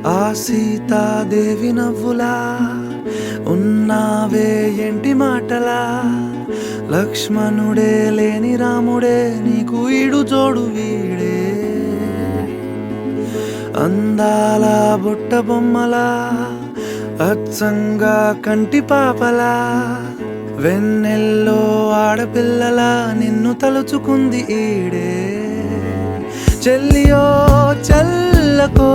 ఆ సీతాదేవి నవ్వులా ఉన్నావే ఏంటి మాటలా, లక్ష్మణుడే లేని రాముడే నీకు ఈడు జోడు వీడే. అందాల బుట్ట బొమ్మలా అచ్చంగా కంటి పాపలా, వెన్నెల్లో ఆడపిల్లలా నిన్ను తలుచుకుంది ఈడే. చెల్లియో చల్లకో